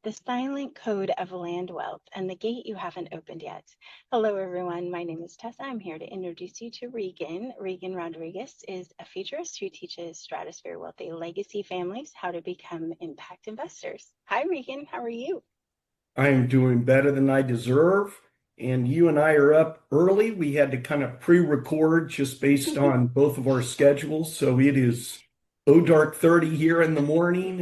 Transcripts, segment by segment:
the silent code of land wealth, and the gate you haven't opened yet. Hello, everyone. My name is Tessa. I'm here to introduce you to Reagan. Reagan Rodriguez is a futurist who teaches stratosphere wealthy legacy families how to become impact investors. Hi, Reagan. How are you? I'm doing better than I deserve. And you and I are up early. We had to kind of pre-record just based on both of our schedules. So it is dark 30 here in the morning.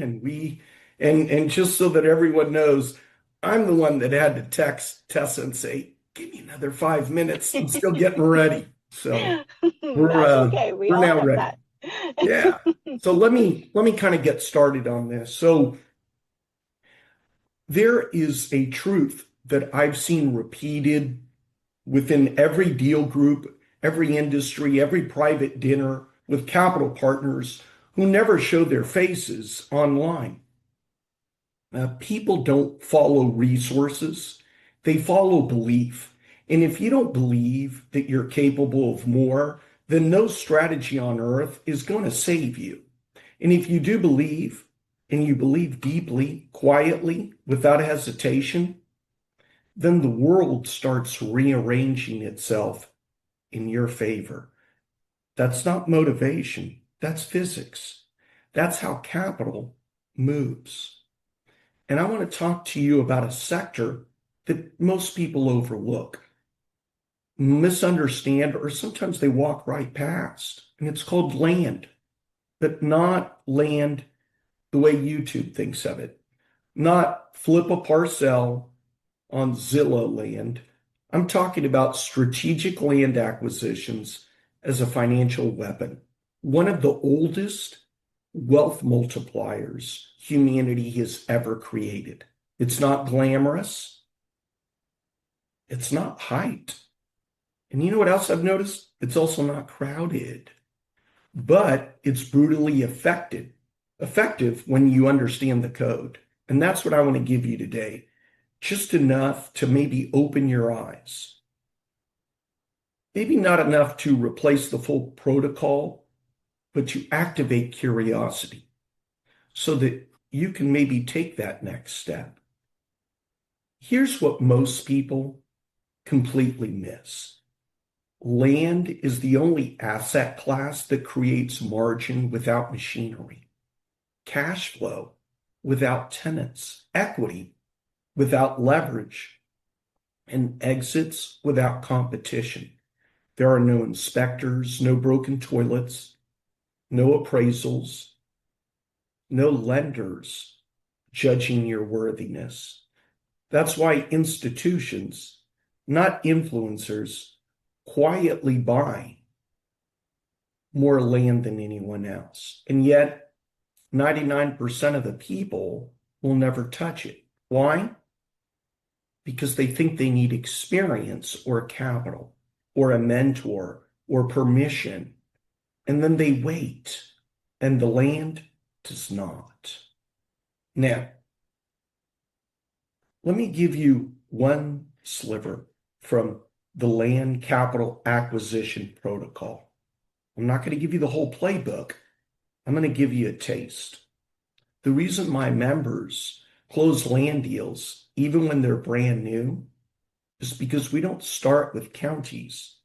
And just so that everyone knows, I'm the one that had to text Tessa and say, give me another 5 minutes. I'm still getting ready. So we're That's okay. We we're all now have ready. that. Yeah. So let me kind of get started on this. So there is a truth that I've seen repeated within every deal group, every industry, every private dinner with capital partners who never show their faces online. People don't follow resources, they follow belief. And if you don't believe that you're capable of more, then no strategy on earth is going to save you. And if you do believe, and you believe deeply, quietly, without hesitation, then the world starts rearranging itself in your favor. That's not motivation, that's physics. That's how capital moves. And I want to talk to you about a sector that most people overlook, misunderstand, or sometimes they walk right past. And it's called land, but not land the way YouTube thinks of it. Not flip a parcel on Zillow land. I'm talking about strategic land acquisitions as a financial weapon. One of the oldest wealth multipliers humanity has ever created. It's not glamorous. It's not hyped. And you know what else I've noticed? It's also not crowded, but it's brutally effective when you understand the code. And that's what I want to give you today. Just enough to maybe open your eyes. Maybe not enough to replace the full protocol, but to activate curiosity so that you can maybe take that next step. Here's what most people completely miss. Land is the only asset class that creates margin without machinery, cash flow without tenants, equity without leverage, and exits without competition. There are no inspectors, no broken toilets, no appraisals, no lenders judging your worthiness. That's why institutions, not influencers, quietly buy more land than anyone else. And yet, 99% of the people will never touch it. Why? Because they think they need experience or capital or a mentor or permission. And then they wait, and the land does not. Now, let me give you one sliver from the land capital acquisition protocol. I'm not going to give you the whole playbook. I'm going to give you a taste. The reason my members close land deals, even when they're brand new, is because we don't start with counties.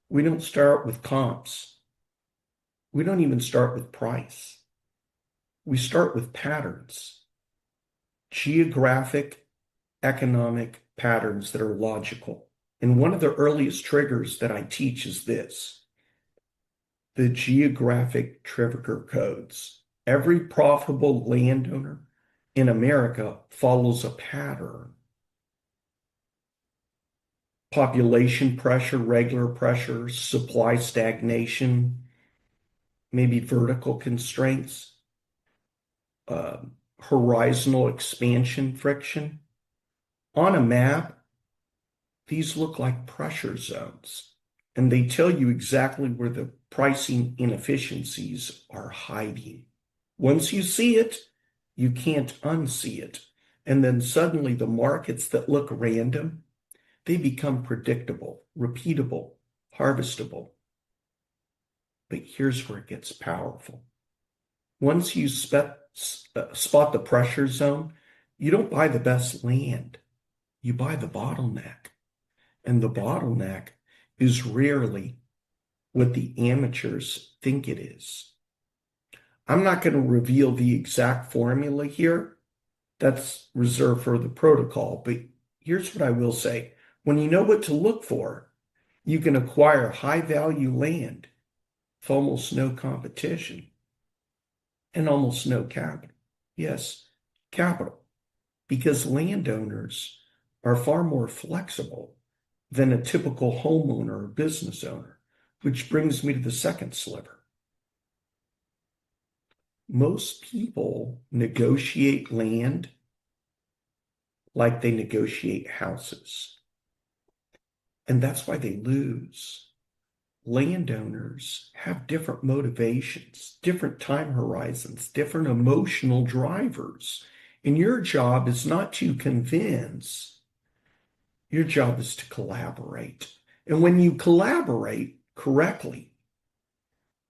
We don't start with comps. We don't even start with price. We start with patterns, geographic, economic patterns that are logical. And one of the earliest triggers that I teach is this: the geographic trigger codes. Every profitable landowner in America follows a pattern. Population pressure, regular pressure, supply stagnation, maybe vertical constraints, horizontal expansion friction. On a map, these look like pressure zones, and they tell you exactly where the pricing inefficiencies are hiding. Once you see it, you can't unsee it. And then suddenly the markets that look random, they become predictable, repeatable, harvestable. But here's where it gets powerful. Once you spot the pressure zone, You don't buy the best land, you buy the bottleneck. And the bottleneck is rarely what the amateurs think it is. I'm not going to reveal the exact formula here. That's reserved for the protocol. But here's what I will say. When you know what to look for, you can acquire high value land with almost no competition and almost no capital. Yes, capital, because landowners are far more flexible than a typical homeowner or business owner, which brings me to the second sliver. Most people negotiate land like they negotiate houses, and that's why they lose. Landowners have different motivations, different time horizons, different emotional drivers. And your job is not to convince, your job is to collaborate. And when you collaborate correctly,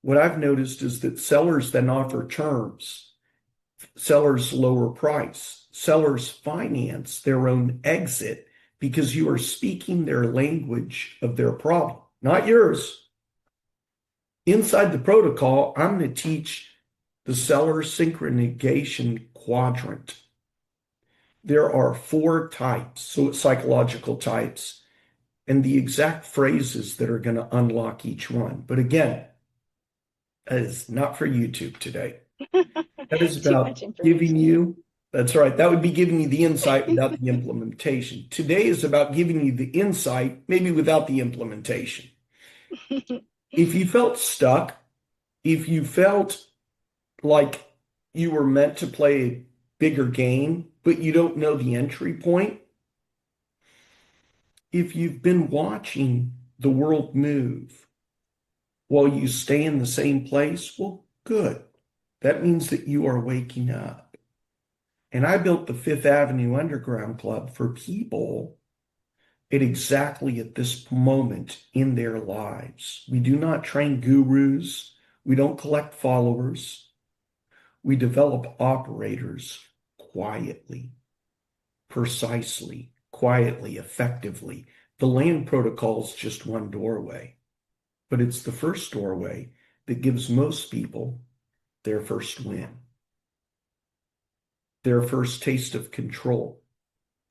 what I've noticed is that sellers then offer terms, sellers lower price, sellers finance their own exit because you are speaking their language of their problem, not yours. Inside the protocol, I'm going to teach the seller synchronization quadrant. There are 4 types, so psychological types, and the exact phrases that are going to unlock each one. But again, that is not for YouTube today. That is Too much about giving information. you, that's right, that would be giving you the insight without the implementation. Today is about giving you the insight, maybe without the implementation. If you felt stuck, if you felt like you were meant to play a bigger game, but you don't know the entry point, if you've been watching the world move while you stay in the same place, well, good. That means that you are waking up. And I built the Fifth Avenue Underground Club for people at this moment in their lives. We do not train gurus. We don't collect followers. We develop operators quietly, precisely, quietly, effectively. The land protocol is just one doorway, but it's the first doorway that gives most people their first win, their first taste of control,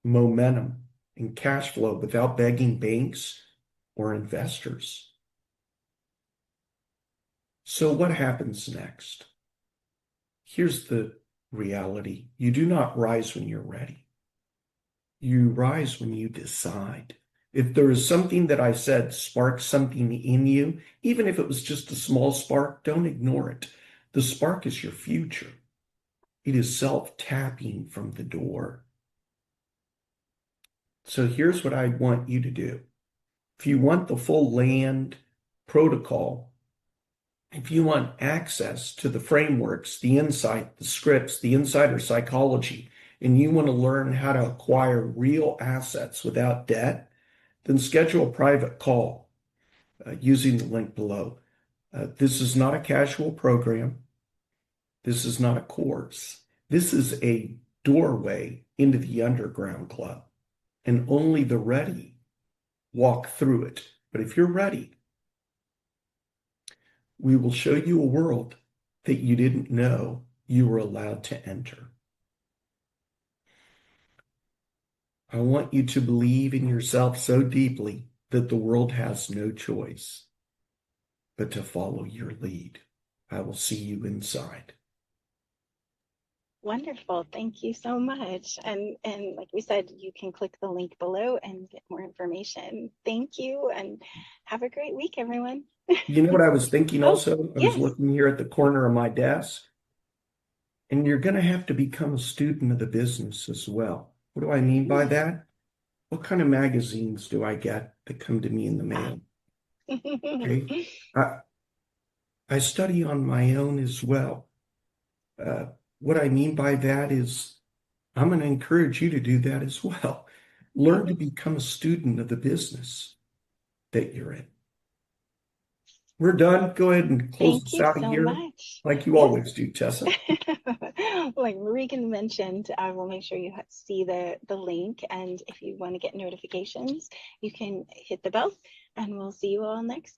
momentum, and cash flow without begging banks or investors. So, what happens next? Here's the reality: you do not rise when you're ready. You rise when you decide. If there is something that I said sparks something in you, even if it was just a small spark, don't ignore it. The spark is your future. It is self-tapping from the door. So here's what I want you to do. If you want the full land protocol, if you want access to the frameworks, the insight, the scripts, the insider psychology, and you want to learn how to acquire real assets without debt, then schedule a private call using the link below. This is not a casual program. This is not a course. This is a doorway into the underground club, and only the ready walk through it. But if you're ready, we will show you a world that you didn't know you were allowed to enter. I want you to believe in yourself so deeply that the world has no choice but to follow your lead. I will see you inside. Wonderful. Thank you so much. And like we said, you can click the link below and get more information. Thank you and have a great week, everyone. You know what I was thinking Oh, also? I was yes. looking here at the corner of my desk, and you're going to have to become a student of the business as well. What do I mean by that? What kind of magazines do I get that come to me in the mail? Okay. I, I study on my own as well. Uh, what I mean by that is I'm going to encourage you to do that as well. Learn to become a student of the business that you're in. We're done. Go ahead and close Thank this you out of so here much. like you Yes. always do, Tessa. Like Regan mentioned, I will make sure you see the link, and if you want to get notifications, you can hit the bell, and we'll see you all next